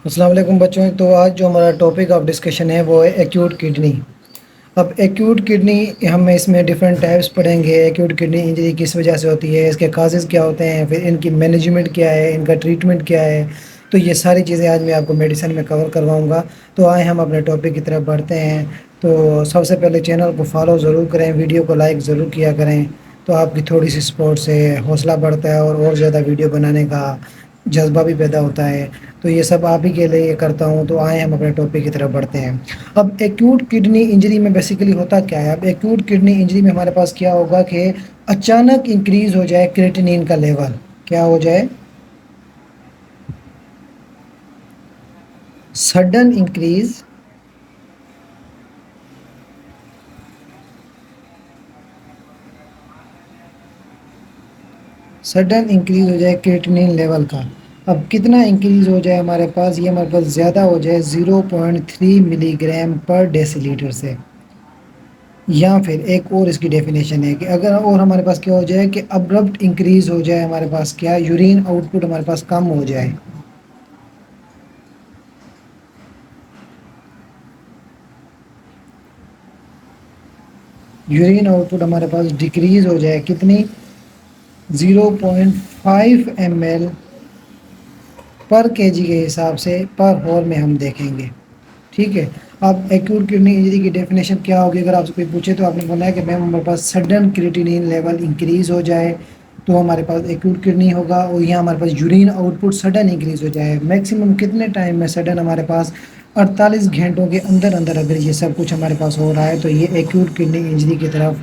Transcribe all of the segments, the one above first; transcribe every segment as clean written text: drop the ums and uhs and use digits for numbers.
السلام علیکم بچوں، تو آج جو ہمارا ٹاپک آف ڈسکشن ہے وہ ہے ایکیوٹ کڈنی۔ اب ایکیوٹ کڈنی ہم اس میں ڈیفرنٹ ٹائپس پڑھیں گے۔ ایکیوٹ کڈنی انجری کس وجہ سے ہوتی ہے، اس کے کازز کیا ہوتے ہیں، پھر ان کی مینجمنٹ کیا ہے، ان کا ٹریٹمنٹ کیا ہے۔ تو یہ ساری چیزیں آج میں آپ کو میڈیسن میں کور کرواؤں گا۔ تو آئے ہم اپنے ٹاپک کی طرف بڑھتے ہیں۔ تو سب سے پہلے چینل کو فالو ضرور کریں، ویڈیو کو لائک ضرور کیا کریں، تو آپ کی تھوڑی سی سپورٹ سے حوصلہ بڑھتا ہے اور زیادہ ویڈیو بنانے کا جذبہ بھی پیدا ہوتا ہے۔ تو یہ سب آپ ہی کے لیے کرتا ہوں۔ تو آئے ہم اپنے ٹاپک کی طرف بڑھتے ہیں۔ اب ایکیوٹ کڈنی انجری میں بیسیکلی ہوتا کیا ہے؟ اب ایکیوٹ کڈنی انجری میں ہمارے پاس کیا ہوگا کہ اچانک انکریز ہو جائے کریٹینین کا لیول۔ کیا ہو جائے؟ سڈن انکریز ہو جائے کریٹینین لیول کا۔ اب کتنا انکریز ہو جائے ہمارے پاس؟ یہ ہمارے پاس زیادہ ہو جائے 0.3 ملی گرام پر ڈیسی لیٹر سے۔ یا پھر ایک اور اس کی ڈیفینیشن ہے کہ اگر اور ہمارے پاس کیا ہو جائے کہ ابرپٹ انکریز ہو جائے ہمارے پاس، کیا یورین آؤٹ پٹ ہمارے پاس کم ہو جائے۔ یورین آؤٹ پٹ ہمارے پاس ڈیکریز ہو جائے کتنی؟ 0.5 ml پر کے جی کے حساب سے پر ہور میں ہم دیکھیں گے۔ ٹھیک ہے۔ اب ایکیوٹ کڈنی انجری کی ڈیفینیشن کیا ہوگی؟ اگر آپ سے کوئی پوچھے تو آپ نے بولا ہے کہ میم ہمارے پاس سڈن کریٹینین لیول انکریز ہو جائے تو ہمارے پاس ایکیوٹ کڈنی ہوگا، اور یہاں ہمارے پاس urine output sudden increase ہو جائے۔ میکسیمم کتنے ٹائم میں سڈن؟ ہمارے پاس 48 گھنٹوں کے اندر اگر یہ سب کچھ ہمارے پاس ہو رہا ہے تو یہ ایکیوٹ کڈنی انجری کی طرف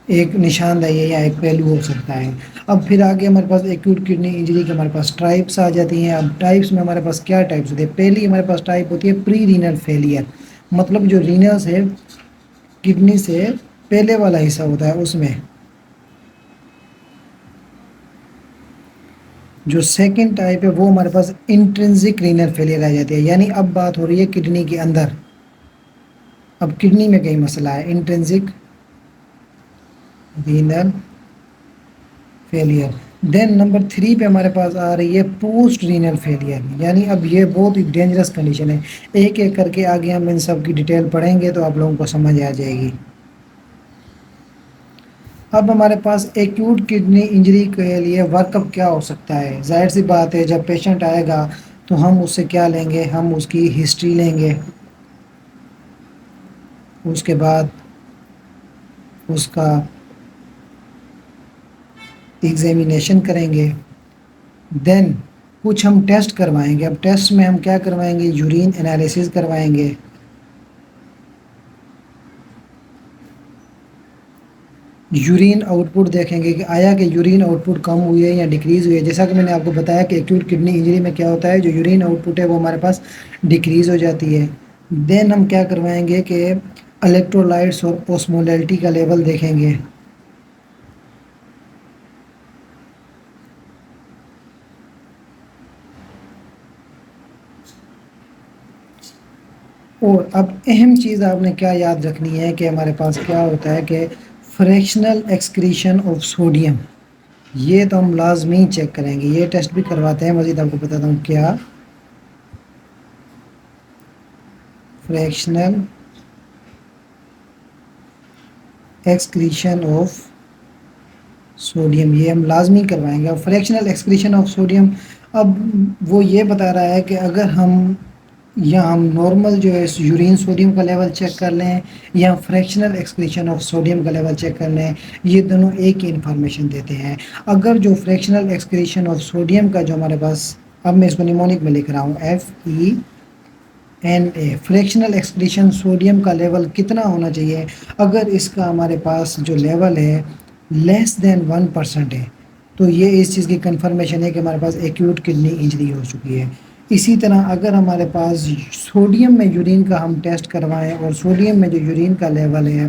ایک نشاندہی ہے یا ایک پہلو ہو سکتا ہے۔ اب پھر آگے ہمارے پاس ایکیوٹ کڈنی انجری کے ہمارے پاس ٹائپس آ جاتی ہیں۔ اب ٹائپس میں ہمارے پاس کیا ٹائپس ہوتی ہے؟ پہلی ہمارے پاس ٹائپ ہوتی ہے پری رینل فیلئر، مطلب جو رینل سے کڈنی سے پہلے والا حصہ ہوتا ہے اس میں۔ جو سیکنڈ ٹائپ ہے وہ ہمارے پاس انٹرنزک رینل فیلئر آ جاتی ہے، یعنی اب بات ہو رہی ہے کڈنی کے اندر۔ اب کڈنی میں کئی مسئلہ ہے، انٹرنزک رینل فیلئر۔ دین نمبر 3 پہ ہمارے پاس آ رہی ہے پوسٹ رینل فیلئر، یعنی اب یہ بہت ہی ڈینجرس کنڈیشن ہے۔ ایک ایک کر کے آگے ہم ان سب کی ڈیٹیل پڑھیں گے تو آپ لوگوں کو سمجھ آ جائے گی۔ اب ہمارے پاس ایکیوٹ کڈنی انجری کے لیے ورک اپ کیا ہو سکتا ہے؟ ظاہر سی بات ہے، جب پیشنٹ آئے گا تو ہم اس سے کیا لیں گے؟ ہم اس کی ہسٹری لیں گے، اس کے بعد اس کا ایگزامینیشن کریں گے، دین کچھ ہم ٹیسٹ کروائیں گے۔ اب ٹیسٹ میں ہم کیا کروائیں گے؟ یورین انالیسس کروائیں گے، یورین آؤٹ پٹ دیکھیں گے کہ آیا کہ یورین آؤٹ پٹ کم ہوئی ہے یا ڈیکریز ہوئی ہے۔ جیسا کہ میں نے آپ کو بتایا کہ ایکیوٹ کڈنی انجری میں کیا ہوتا ہے، جو یورین آؤٹ پٹ ہے وہ ہمارے پاس ڈیکریز ہو جاتی ہے۔ دین ہم کیا کروائیں گے کہ الیکٹرولائٹس اور اوسمولیلٹی کا لیول دیکھیں گے۔ اور اب اہم چیز آپ نے کیا یاد رکھنی ہے کہ ہمارے پاس کیا ہوتا ہے کہ فریکشنل ایکسکریشن آف سوڈیم، یہ تو ہم لازمی چیک کریں گے، یہ ٹیسٹ بھی کرواتے ہیں۔ مزید آپ کو بتاتا ہوں کیا فریکشنل ایکسکریشن آف سوڈیم، یہ ہم لازمی کروائیں گے۔ اب فریکشنل ایکسکریشن آف سوڈیم، اب وہ یہ بتا رہا ہے کہ اگر ہم نارمل جو ہے یورین سوڈیم کا لیول چیک کر لیں یا فریکشنل ایکسکریشن آف سوڈیم کا لیول چیک کر لیں، یہ دونوں ایک ہی انفارمیشن دیتے ہیں۔ اگر جو فریکشنل ایکسکریشن آف سوڈیم کا جو ہمارے پاس، اب میں اس کو نیمونک میں لکھ رہا ہوں FeNA، فریکشنل ایکسکریشن سوڈیم کا لیول کتنا ہونا چاہیے؟ اگر اس کا ہمارے پاس جو لیول ہے لیس دین 1% ہے تو یہ اس چیز کی کنفرمیشن ہے کہ ہمارے پاس ایکیوٹ کڈنی انجری ہو چکی ہے۔ اسی طرح اگر ہمارے پاس سوڈیم میں یورین کا ہم ٹیسٹ کروائیں اور سوڈیم میں جو یورین کا لیول ہے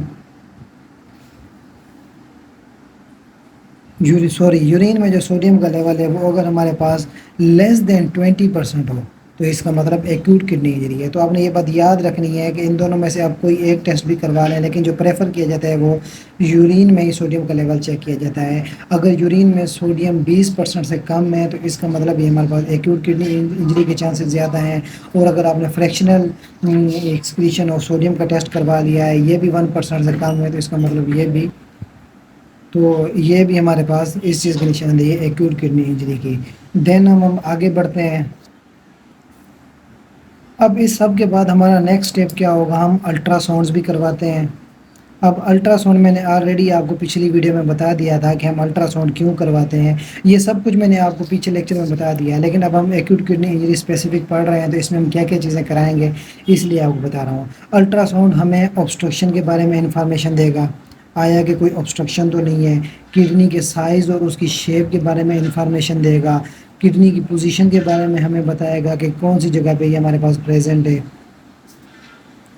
یورین میں جو سوڈیم کا لیول ہے وہ اگر ہمارے پاس لیس دین 20% ہو تو اس کا مطلب ایکیوٹ کڈنی انجری ہے۔ تو آپ نے یہ بات یاد رکھنی ہے کہ ان دونوں میں سے آپ کوئی ایک ٹیسٹ بھی کروا لیں، لیکن جو پریفر کیا جاتا ہے وہ یورین میں ہی سوڈیم کا لیول چیک کیا جاتا ہے۔ اگر یورین میں سوڈیم 20% سے کم ہے تو اس کا مطلب یہ ہمارے پاس ایکیوٹ کڈنی انجری کے چانسز زیادہ ہیں۔ اور اگر آپ نے فریکشنل ایکسکریشن اور سوڈیم کا ٹیسٹ کروا لیا ہے، یہ بھی 1% سے کم ہے، تو اس کا مطلب یہ بھی ہمارے پاس اس چیز کی نشاندہی ہے ایکیوٹ کڈنی انجری کی۔ دین ہم آگے بڑھتے ہیں۔ اب اس سب کے بعد ہمارا نیکسٹ اسٹیپ کیا ہوگا، ہم الٹرا ساؤنڈز بھی کرواتے ہیں۔ اب الٹرا ساؤنڈ میں نے آلریڈی آپ کو پچھلی ویڈیو میں بتا دیا تھا کہ ہم الٹرا ساؤنڈ کیوں کرواتے ہیں، یہ سب کچھ میں نے آپ کو پیچھے لیکچر میں بتا دیا، لیکن اب ہم ایکیوٹ کڈنی انجری اسپیسیفک پڑھ رہے ہیں تو اس میں ہم کیا کیا چیزیں کرائیں گے، اس لیے آپ کو بتا رہا ہوں۔ الٹرا ساؤنڈ ہمیں obstruction کے بارے میں انفارمیشن دے گا، آیا کہ کوئی obstruction تو نہیں ہے، کڈنی کے سائز اور اس کی شیپ کے بارے میں انفارمیشن دے گا، کڈنی کی پوزیشن کے بارے میں ہمیں بتائے گا کہ کون سی جگہ پہ یہ ہمارے پاس پریزنٹ ہے۔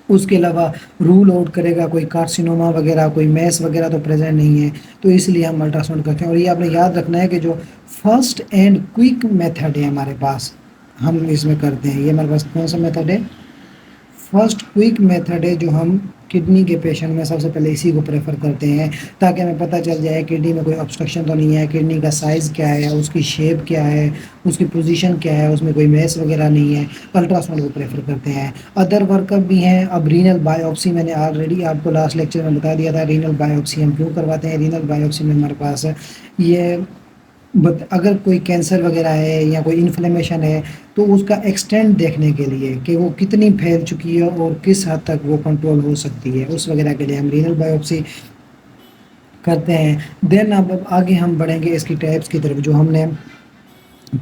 اس کے علاوہ رول آؤٹ کرے گا کوئی کارسینوما وغیرہ، کوئی میس وغیرہ تو پریزنٹ نہیں ہے، تو اس لیے ہم الٹرا ساؤنڈ کرتے ہیں۔ اور یہ آپ نے یاد رکھنا ہے کہ جو فرسٹ اینڈ کوئک میتھڈ ہے ہمارے پاس، ہم اس میں کرتے ہیں، یہ ہمارے پاس کون سا میتھڈ ہے، فرسٹ کوئک میتھڈ ہے، جو ہم کڈنی کے پیشنٹ میں سب سے پہلے اسی کو پریفر کرتے ہیں، تاکہ ہمیں پتہ چل جائے کڈنی میں کوئی obstruction تو نہیں ہے، کڈنی کا سائز کیا ہے، اس کی شیپ کیا ہے، اس کی پوزیشن کیا ہے، اس میں کوئی میس وغیرہ نہیں ہے، الٹرا ساؤنڈ کو پریفر کرتے ہیں۔ ادر ورک اپ بھی ہیں۔ اب رینل بایوپسی میں نے آلریڈی آپ کو لاسٹ لیکچر میں بتا دیا تھا، رینل بایوپسی ہم کیوں کرواتے ہیں۔ رینل بایوپسی میں ہمارے پاس یہ اگر کوئی کینسر وغیرہ ہے یا کوئی انفلیمیشن ہے تو اس کا ایکسٹینٹ دیکھنے کے لیے کہ وہ کتنی پھیل چکی ہے اور کس حد تک وہ کنٹرول ہو سکتی ہے، اس وغیرہ کے لیے ہم رینل بایوپسی کرتے ہیں۔ دین اب آگے ہم بڑھیں گے اس کی ٹائپس کی طرف، جو ہم نے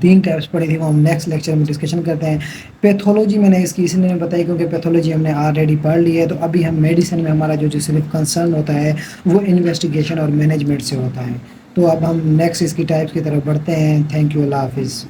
3 ٹائپس پڑھی تھی وہ ہم نیکسٹ لیکچر میں ڈسکشن کرتے ہیں۔ پیتھولوجی میں نے اس کی اس لیے بتائی کیونکہ پیتھولوجی ہم نے آلریڈی پڑھ لی ہے، تو ابھی ہم میڈیسن میں ہمارا جو صرف کنسرن ہوتا ہے وہ انویسٹیگیشن اور مینجمنٹ سے ہوتا ہے۔ تو اب ہم نیکسٹ اس کی ٹائپس کی طرف بڑھتے ہیں۔ تھینک یو، اللہ حافظ۔